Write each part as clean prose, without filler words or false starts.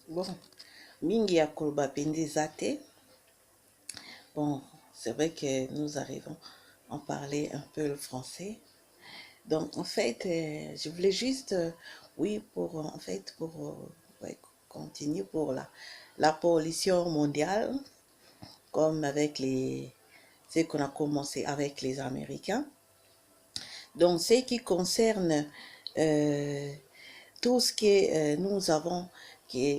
Bon, mingi ya koloba penza eza te. Bon, c'est vrai que nous arrivons à parler un peu le français. Donc, en fait, je voulais juste, oui, pour continuer pour la pollution mondiale, comme avec ce qu'on a commencé avec les Américains. Donc, ce qui concerne euh, tout ce que nous avons,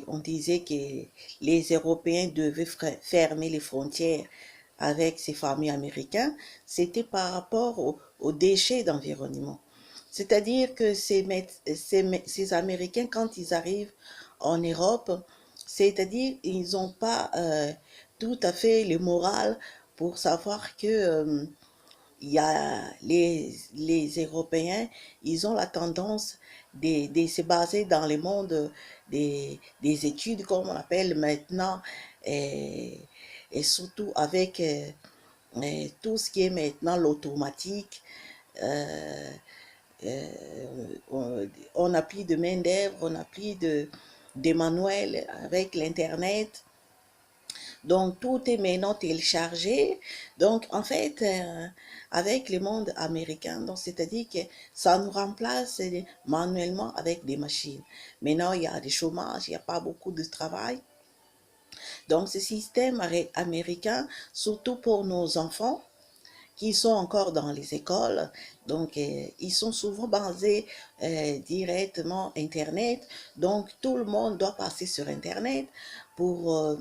on disait que les Européens devaient fermer les frontières avec ces familles américains, c'était par rapport aux déchets d'environnement. C'est-à-dire que ces Américains, quand ils arrivent en Europe, c'est-à-dire ils n'ont pas tout à fait le moral pour savoir que il y a les Européens, ils ont la tendance de se baser dans le monde des études, comme on appelle maintenant, et, et surtout avec tout ce qui est maintenant l'automatique. euh, on n'a plus de main-d'œuvre, on n'a plus de manuels avec l'Internet. Donc, tout est maintenant téléchargé. Donc, en fait, avec le monde américain, donc c'est-à-dire que ça nous remplace manuellement avec des machines. Maintenant, il y a des chômages, il n'y a pas beaucoup de travail. Donc, ce système américain, surtout pour nos enfants, qui sont encore dans les écoles, donc ils sont souvent basés directement Internet. Donc, tout le monde doit passer sur Internet pour...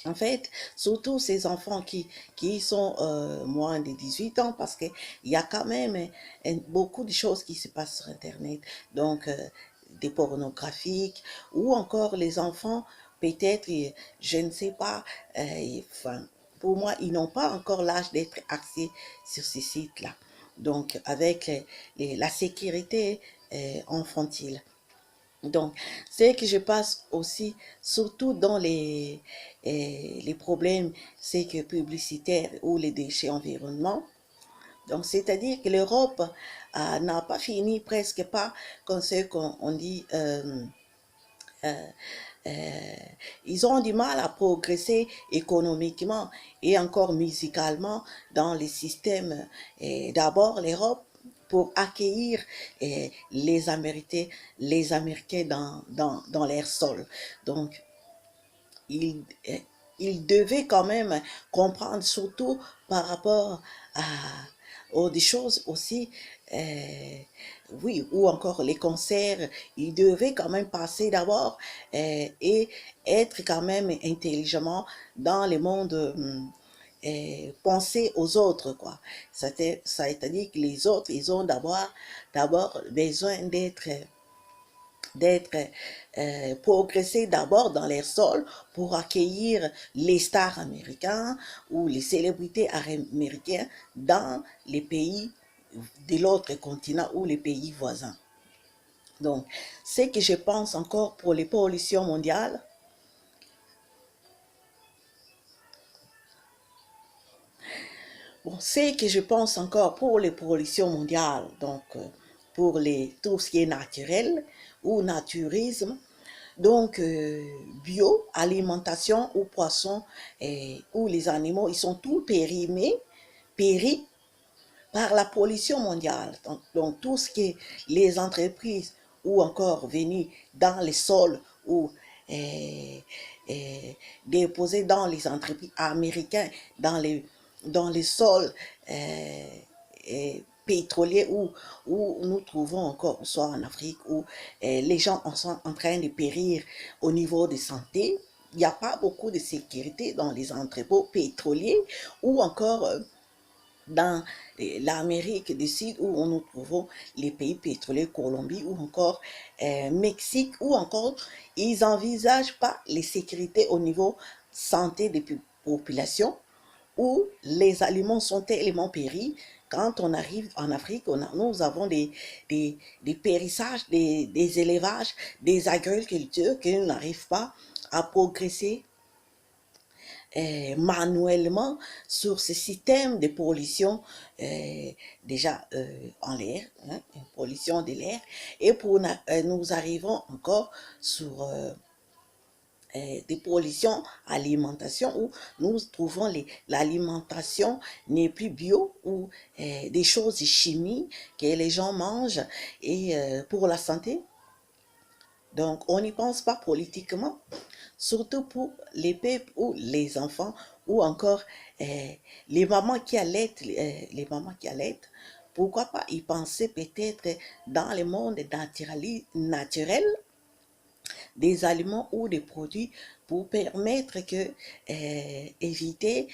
en fait, surtout ces enfants qui sont moins de 18 ans, parce qu'il y a quand même beaucoup de choses qui se passent sur Internet. Donc, des pornographiques, ou encore les enfants, peut-être, je ne sais pas, enfin, pour moi, ils n'ont pas encore l'âge d'être axés sur ces sites-là. Donc, avec la sécurité infantile. Donc, c'est que je passe aussi, surtout dans les problèmes, c'est que publicitaires ou les déchets environnement. Donc, c'est-à-dire que l'Europe n'a pas fini presque pas, comme ce qu'on dit, euh, euh, ils ont du mal à progresser économiquement et encore musicalement dans les systèmes. Et d'abord, l'Europe pour accueillir les Américains dans leur sol. Donc, ils, ils devaient quand même comprendre, surtout par rapport à, aux des choses aussi, euh, oui, ou encore les concerts, ils devaient quand même passer d'abord et être quand même intelligemment dans le monde, penser aux autres, quoi. C'est-à-dire que les autres, ils ont d'abord besoin d'être progresser d'abord dans les sols pour accueillir les stars américains ou les célébrités américaines dans les pays de l'autre continent ou les pays voisins. Donc, ce que je pense encore pour les pollutions mondiales, bon, ce que je pense encore pour les pollutions mondiales, donc pour tout ce qui est naturel ou naturisme, donc, bio, alimentation ou poissons ou les animaux, ils sont tous péris par la pollution mondiale. Donc, tout ce qui est les entreprises ou encore venus dans les sols ou euh, euh, déposés dans les entreprises américaines, dans les sols pétroliers où nous trouvons encore, soit en Afrique, où les gens sont en train de périr au niveau de santé. Il n'y a pas beaucoup de sécurité dans les entrepôts pétroliers ou encore dans l'Amérique du Sud où nous trouvons les pays pétroliers, Colombie ou encore Mexique, ou encore ils n'envisagent pas les sécurités au niveau santé des populations où les aliments sont tellement péris. Quand on arrive en Afrique, nous avons des périssages, des élevages, des agricultures qui n'arrivent pas à progresser manuellement sur ce système de pollution déjà en l'air, hein, une pollution de l'air. Et nous arrivons encore sur des pollutions alimentation où nous trouvons l'alimentation n'est plus bio ou des choses chimiques que les gens mangent et pour la santé. Donc on n'y pense pas politiquement, surtout pour les peuples ou les enfants ou encore les mamans qui allaitent, les mamans qui allaitent. Pourquoi pas y penser peut-être dans le monde naturel des aliments ou des produits pour permettre que éviter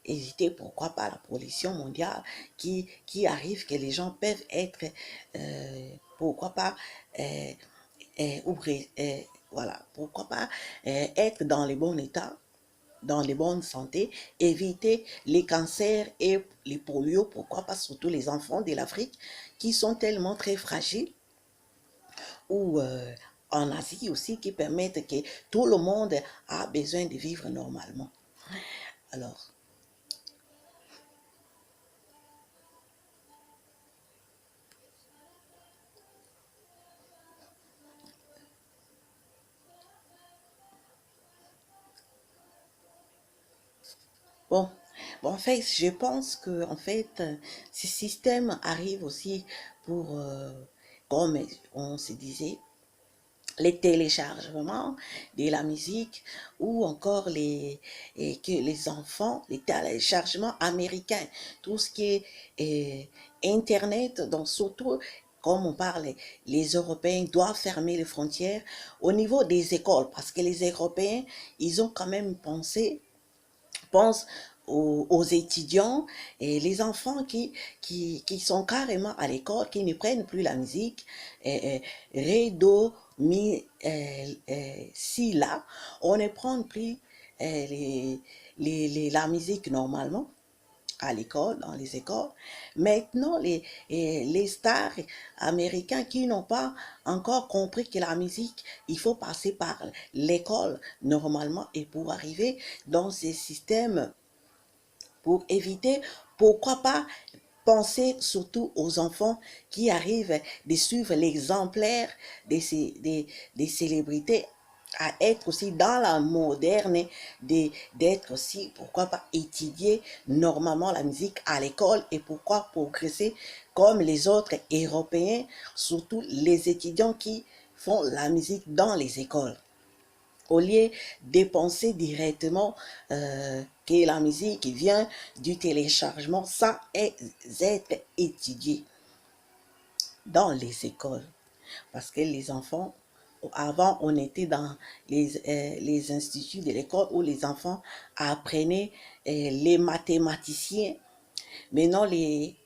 éviter pourquoi pas la pollution mondiale qui arrive que les gens peuvent être pourquoi pas ouvrir voilà pourquoi pas être dans le bon état dans les bonnes santé, éviter les cancers et les polio, pourquoi pas surtout les enfants de l'Afrique qui sont tellement très fragiles ou en Asie aussi qui permettent que tout le monde a besoin de vivre normalement. Alors, bon, bon, en fait, je pense que en fait, ce système arrive aussi pour, comme on se disait, les téléchargements de la musique ou encore et que les enfants, les téléchargements américains, tout ce qui est Internet, donc surtout, comme on parle, les Européens doivent fermer les frontières au niveau des écoles parce que les Européens, ils ont quand même pense aux étudiants et les enfants qui sont carrément à l'école, qui ne prennent plus la musique, ré, do, mi, si, la, on ne prend plus la musique normalement à l'école, dans les écoles. Maintenant, les stars américains qui n'ont pas encore compris que la musique, il faut passer par l'école normalement et pour arriver dans ces systèmes pour éviter, pourquoi pas penser surtout aux enfants qui arrivent de suivre l'exemplaire des célébrités à être aussi dans la moderne, d'être aussi, pourquoi pas, étudier normalement la musique à l'école et pourquoi progresser comme les autres Européens, surtout les étudiants qui font la musique dans les écoles au lieu de penser directement que la musique vient du téléchargement sans être étudié dans les écoles. Parce que les enfants, avant on était dans les instituts de l'école où les enfants apprenaient les mathématiciens. Maintenant, les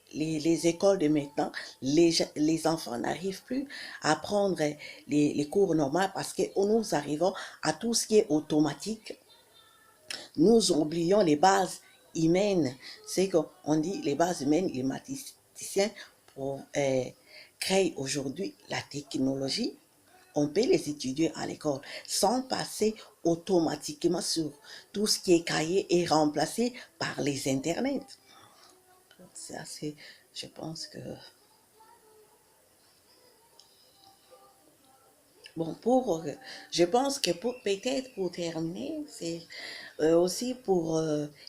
écoles de maintenant, les enfants n'arrivent plus à prendre les cours normaux parce que nous arrivons à tout ce qui est automatique. Nous oublions les bases humaines. C'est qu'on dit les bases humaines, les mathématiciens pour, créent aujourd'hui la technologie. On peut les étudier à l'école sans passer automatiquement sur tout ce qui est cahier et remplacé par les internets. C'est assez, je pense que... Bon, je pense que peut-être pour terminer, c'est aussi pour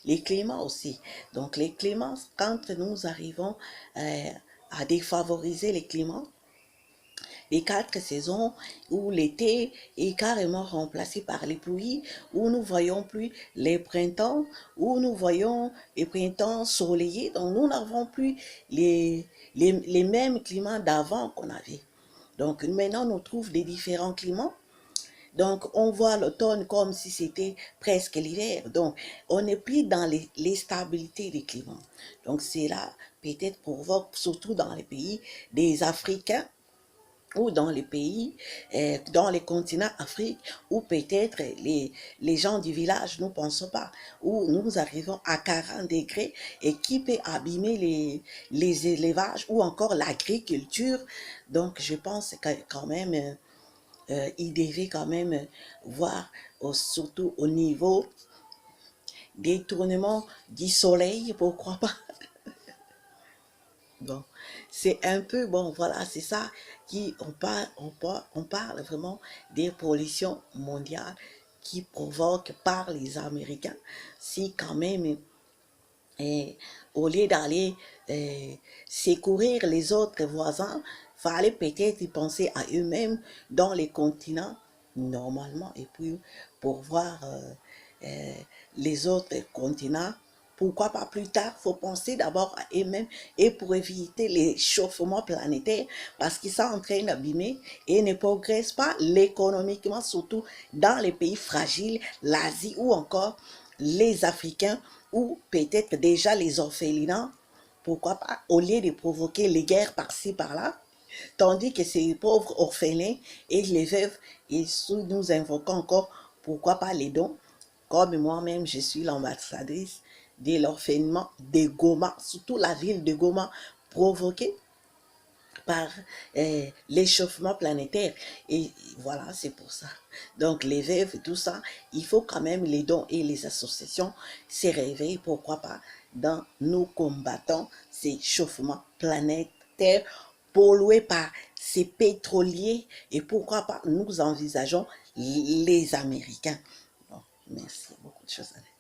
les climats aussi. Donc les climats, quand nous arrivons à défavoriser les climats, les 4 saisons où l'été est carrément remplacé par les pluies, où nous voyons plus les printemps, où nous voyons les printemps soleillés, donc nous n'avons plus les mêmes climats d'avant qu'on avait. Donc maintenant, on trouve des différents climats. Donc, on voit l'automne comme si c'était presque l'hiver. Donc, on n'est plus dans les stabilités des climats. Donc, c'est là, peut-être provoque, surtout dans les pays des Africains, ou dans les pays, dans les continents Afrique, où peut-être les gens du village ne pensent pas, où nous arrivons à 40 degrés et qui peut abîmer les élevages ou encore l'agriculture. Donc, je pense que quand même, il devait quand même voir, surtout au niveau des tournements du soleil, pourquoi pas, Bon, c'est un peu, bon, voilà, c'est ça on parle vraiment des pollutions mondiales qui provoquent par les Américains. Si quand même, et au lieu d'aller secourir les autres voisins, fallait peut-être y penser à eux-mêmes dans les continents, normalement, et puis pour voir les autres continents. Pourquoi pas plus tard, faut penser d'abord à eux-mêmes et pour éviter l'échauffement planétaire parce qu'ils sont en train d'abîmer et ne progressent pas l'économiquement, surtout dans les pays fragiles, l'Asie ou encore les Africains ou peut-être déjà les orphelinats, pourquoi pas, au lieu de provoquer les guerres par-ci, par-là, tandis que ces pauvres orphelins et les veuves, et sous nous invoquons encore, pourquoi pas les dons, comme moi-même, je suis l'ambassadrice de l'orphelinat de Goma, surtout la ville de Goma, provoquée par l'échauffement planétaire. Et voilà, c'est pour ça. Donc les veuves et tout ça, il faut quand même les dons et les associations se réveillent, pourquoi pas, dans nous combattants ces chauffements planétaires pollués par ces pétroliers et pourquoi pas nous envisageons les Américains. Bon, merci, beaucoup de choses à dire.